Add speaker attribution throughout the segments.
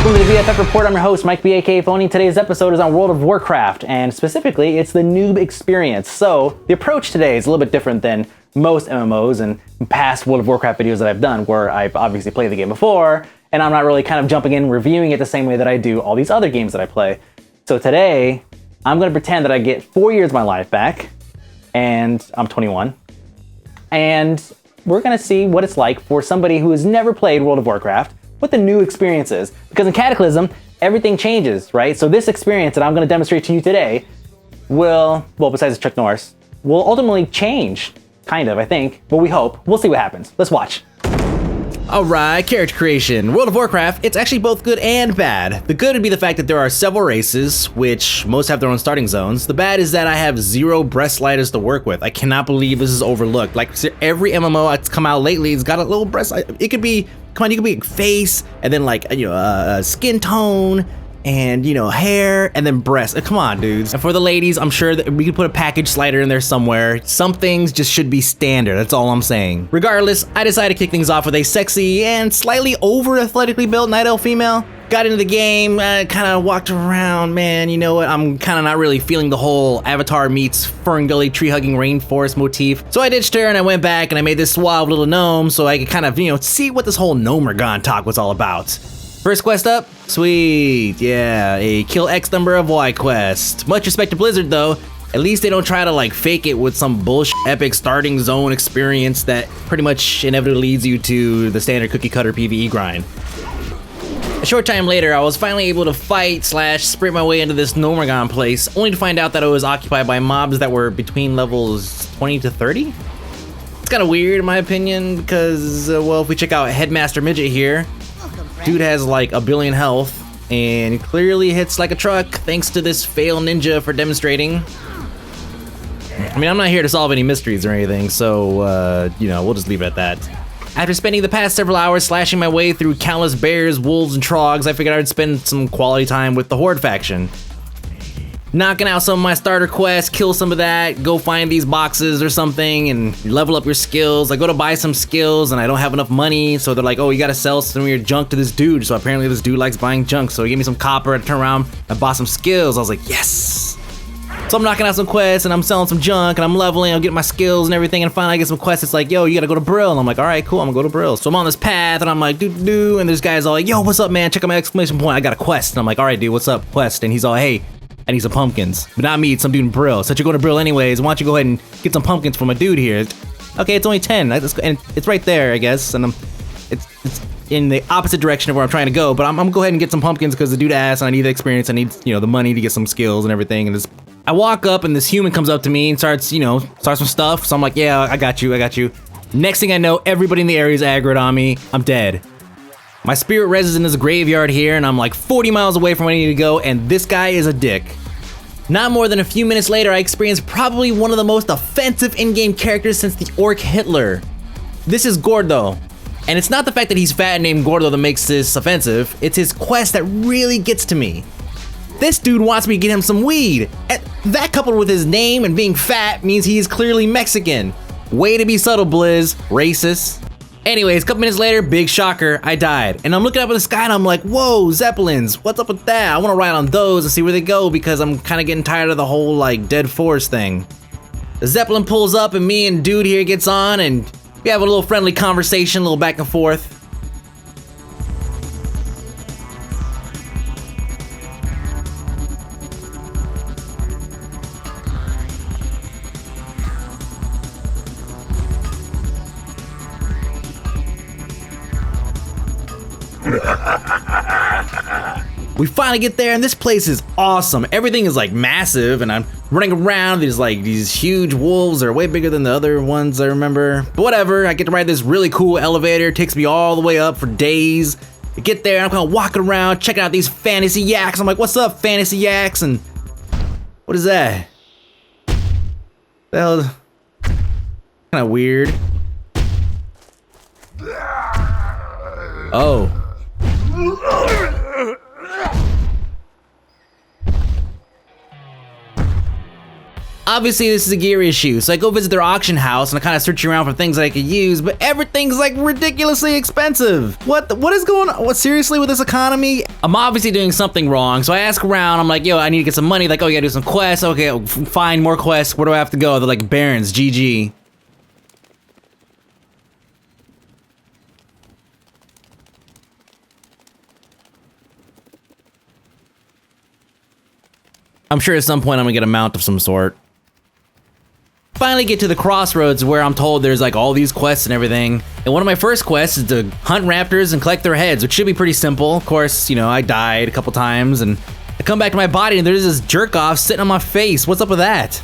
Speaker 1: Welcome to the BFF Report. I'm your host, Mike B, aka Phony. Today's episode is on World of Warcraft, and specifically, it's the noob experience. So, the approach today is a little bit different than most MMOs and past World of Warcraft videos that I've done, where I've obviously played the game before, and I'm not really kind of jumping in and reviewing it the same way that I do all these other games that I play. So today, I'm going to pretend that I get 4 years of my life back, and I'm 21, and we're going to see what it's like for somebody who has never played World of Warcraft, what the new experience is. Because in Cataclysm, everything changes, right? So this experience that I'm going to demonstrate to you today will, well, besides Chuck Norris, will ultimately change, kind of, I think. Well, we hope. We'll see what happens. Let's watch.
Speaker 2: Alright, character creation. World of Warcraft, it's actually both good and bad. The good would be the fact that there are several races, which most have their own starting zones. The bad is that I have 0 breast sliders to work with. I cannot believe this is overlooked. Like, every MMO that's come out lately has got a little breast slide. It could be, come on, you could be face, and then like, skin tone, and hair, and then breasts. Come on, dudes. And for the ladies, I'm sure that we could put a package slider in there somewhere. Some things just should be standard, that's all I'm saying. Regardless, I decided to kick things off with a sexy and slightly over athletically built night elf female. Got into the game, kind of walked around, man, you know what, I'm kind of not really feeling the whole Avatar meets Ferngully tree-hugging rainforest motif. So I ditched her and I went back and I made this suave little gnome so I could kind of, see what this whole Gnomergon talk was all about. First quest up, sweet, yeah, a kill X number of Y quest. Much respect to Blizzard though, at least they don't try to like fake it with some bullshit epic starting zone experience that pretty much inevitably leads you to the standard cookie cutter PvE grind. A short time later, I was finally able to fight / sprint my way into this Gnomergon place, only to find out that it was occupied by mobs that were between levels 20 to 30? It's kind of weird in my opinion, because, well, if we check out Headmaster Midget here, dude has like 1 billion health, and clearly hits like a truck thanks to this fail ninja for demonstrating. I mean, I'm not here to solve any mysteries or anything, so, we'll just leave it at that. After spending the past several hours slashing my way through countless bears, wolves, and trogs, I figured I'd spend some quality time with the Horde faction. Knocking out some of my starter quests, kill some of that, go find these boxes or something, and level up your skills. I go to buy some skills, and I don't have enough money, so they're like, oh, you gotta sell some of your junk to this dude. So apparently this dude likes buying junk, so he gave me some copper, I turn around, I bought some skills. I was like, yes! So I'm knocking out some quests, and I'm selling some junk, and I'm leveling, I'm getting my skills and everything, and finally I get some quests. It's like, yo, you gotta go to Brill. And I'm like, all right, cool, I'm gonna go to Brill. So I'm on this path, and I'm like, doo-doo-doo, and this guy's all like, yo, what's up, man? Check out my exclamation point, I got a quest. And I'm like, all right, dude, what's up, quest? And he's all, hey, I need some pumpkins. But not me, it's some dude in Brill. Since you're going to Brill anyways, why don't you go ahead and get some pumpkins from a dude here? Okay, it's only 10, and it's right there, I guess, and it's in the opposite direction of where I'm trying to go, but I'm gonna go ahead and get some pumpkins because the dude asked, and I need the experience, I need, the money to get some skills and everything, and I walk up, and this human comes up to me and starts some stuff, so I'm like, yeah, I got you. Next thing I know, everybody in the area is aggroed on me, I'm dead. My spirit rests in this graveyard here, and I'm like 40 miles away from where I need to go, and this guy is a dick. Not more than a few minutes later, I experienced probably one of the most offensive in-game characters since the Orc Hitler. This is Gordo. And it's not the fact that he's fat and named Gordo that makes this offensive, it's his quest that really gets to me. This dude wants me to get him some weed. And that coupled with his name and being fat means he is clearly Mexican. Way to be subtle, Blizz. Racist. Anyways, a couple minutes later, big shocker, I died. And I'm looking up at the sky and I'm like, whoa, Zeppelins, what's up with that? I wanna ride on those and see where they go because I'm kinda getting tired of the whole like dead forest thing. The Zeppelin pulls up and me and dude here gets on and we have a little friendly conversation, a little back and forth. We finally get there and this place is awesome. Everything is like massive and I'm running around. There's like these huge wolves that are way bigger than the other ones I remember. But whatever, I get to ride this really cool elevator. It takes me all the way up for days. I get there and I'm kind of walking around, checking out these fantasy yaks. I'm like, what's up, fantasy yaks? And what is that? The hell? Kind of weird. Oh. Obviously, this is a gear issue, so I go visit their auction house and I kind of search around for things that I could use, but everything's like ridiculously expensive. What is going on? What, seriously, with this economy? I'm obviously doing something wrong, so I ask around. I'm like, yo, I need to get some money. Like, oh, you gotta do some quests. Okay, fine, more quests. Where do I have to go? They're like, Barons, GG. I'm sure at some point I'm gonna get a mount of some sort. Finally get to the crossroads where I'm told there's like all these quests and everything. And one of my first quests is to hunt raptors and collect their heads, which should be pretty simple. Of course, you know, I died a couple times and I come back to my body and there's this jerk off sitting on my face. What's up with that?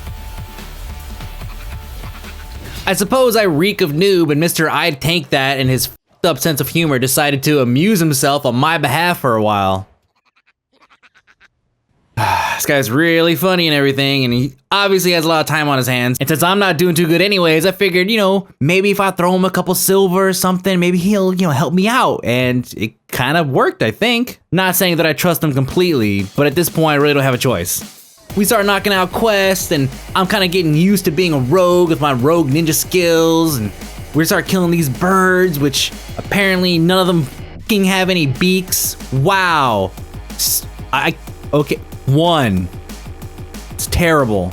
Speaker 2: I suppose I reek of noob and Mr. I'd tank that and his f***ed up sense of humor decided to amuse himself on my behalf for a while. This guy's really funny and everything, and he obviously has a lot of time on his hands. And since I'm not doing too good anyways, I figured, you know, maybe if I throw him a couple silver or something, maybe he'll, you know, help me out. And it kind of worked, I think. Not saying that I trust him completely, but at this point, I really don't have a choice. We start knocking out quests, and I'm kind of getting used to being a rogue with my rogue ninja skills, and we start killing these birds, which apparently none of them f***ing have any beaks. Wow. Okay. One. It's terrible.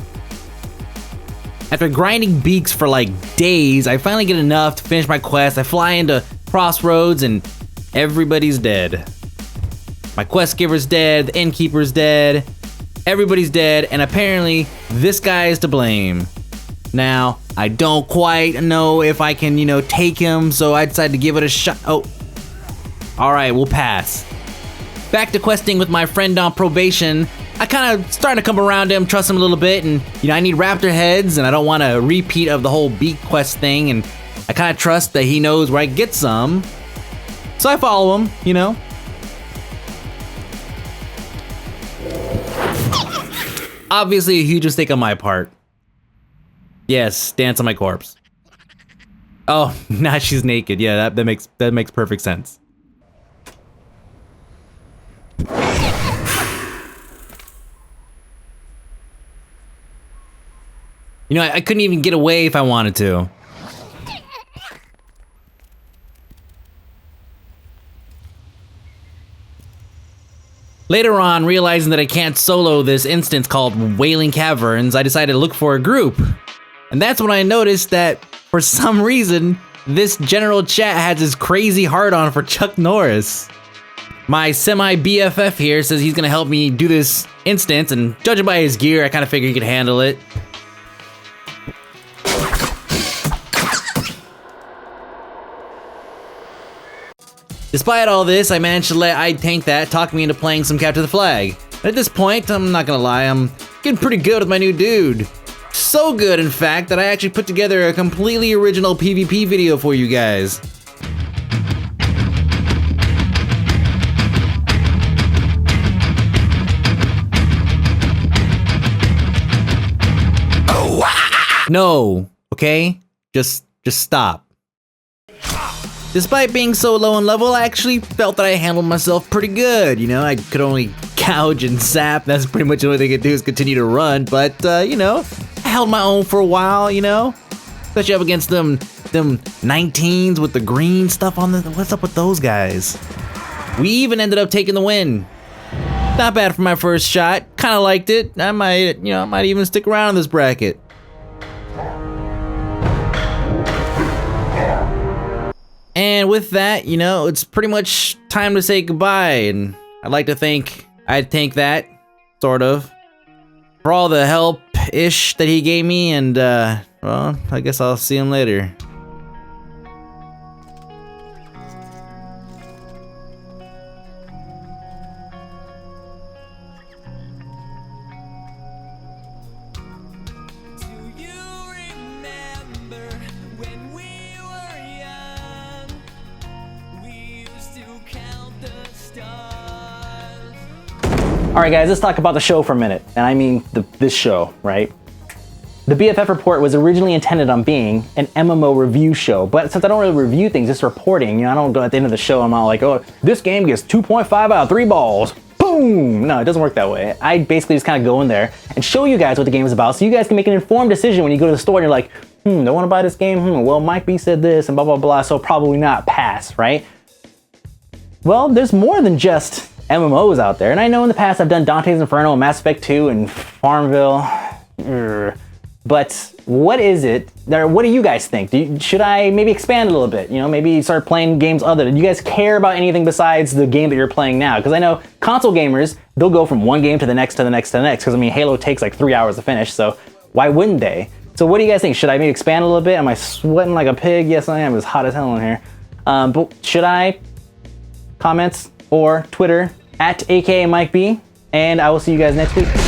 Speaker 2: After grinding beaks for like days, I finally get enough to finish my quest. I fly into Crossroads and everybody's dead. My quest giver's dead, the innkeeper's dead, everybody's dead, and apparently this guy is to blame. Now, I don't quite know if I can, you know, take him, so I decided to give it a shot. Oh. Alright, we'll pass. Back to questing with my friend on probation. I kind of starting to come around him, trust him a little bit, and you know, I need raptor heads, and I don't want a repeat of the whole beak quest thing, and I kind of trust that he knows where I can get some. So I follow him, you know. Obviously a huge mistake on my part. Yes, dance on my corpse. Oh, now she's naked. Yeah, that makes perfect sense. You know, I couldn't even get away if I wanted to. Later on, realizing that I can't solo this instance called Wailing Caverns, I decided to look for a group. And that's when I noticed that, for some reason, this general chat has this crazy hard-on for Chuck Norris. My semi-BFF here says he's gonna help me do this instance, and judging by his gear, I kinda figured he could handle it. Despite all this, I managed to let I tank that talk me into playing some Capture the Flag. And at this point, I'm not gonna lie, I'm getting pretty good with my new dude. So good, in fact, that I actually put together a completely original PvP video for you guys. No, okay? Just stop. Despite being so low in level, I actually felt that I handled myself pretty good. You know, I could only gouge and zap. That's pretty much the only thing I could do is continue to run. But, you know, I held my own for a while, you know? Especially up against them 19s with the green stuff on the... What's up with those guys? We even ended up taking the win. Not bad for my first shot. Kind of liked it. I might even stick around in this bracket. And with that, you know, it's pretty much time to say goodbye, and I'd like to thank that, sort of, for all the help-ish that he gave me, and, well, I guess I'll see him later.
Speaker 1: Alright guys, let's talk about the show for a minute. And I mean this show, right? The BFF Report was originally intended on being an MMO review show, but since I don't really review things, just reporting, you know, I don't go at the end of the show, I'm all like, oh, this game gets 2.5 out of 3 balls. Boom! boom. No, it doesn't work that way. I basically just kind of go in there and show you guys what the game is about so you guys can make an informed decision when you go to the store and you're like, don't want to buy this game? Well, Mike B said this and blah, blah, blah, so probably not, pass, right? Well, there's more than just MMOs out there. And I know in the past I've done Dante's Inferno and Mass Effect 2 and Farmville. But what is it? What do you guys think? Should I maybe expand a little bit? Maybe start playing games other. Do you guys care about anything besides the game that you're playing now? Because I know console gamers, they'll go from one game to the next to the next to the next. Because I mean, Halo takes like 3 hours to finish, so why wouldn't they? So what do you guys think? Should I maybe expand a little bit? Am I sweating like a pig? Yes, I am. It's hot as hell in here. But should I? Comments or Twitter @AKA Mike B, and I will see you guys next week.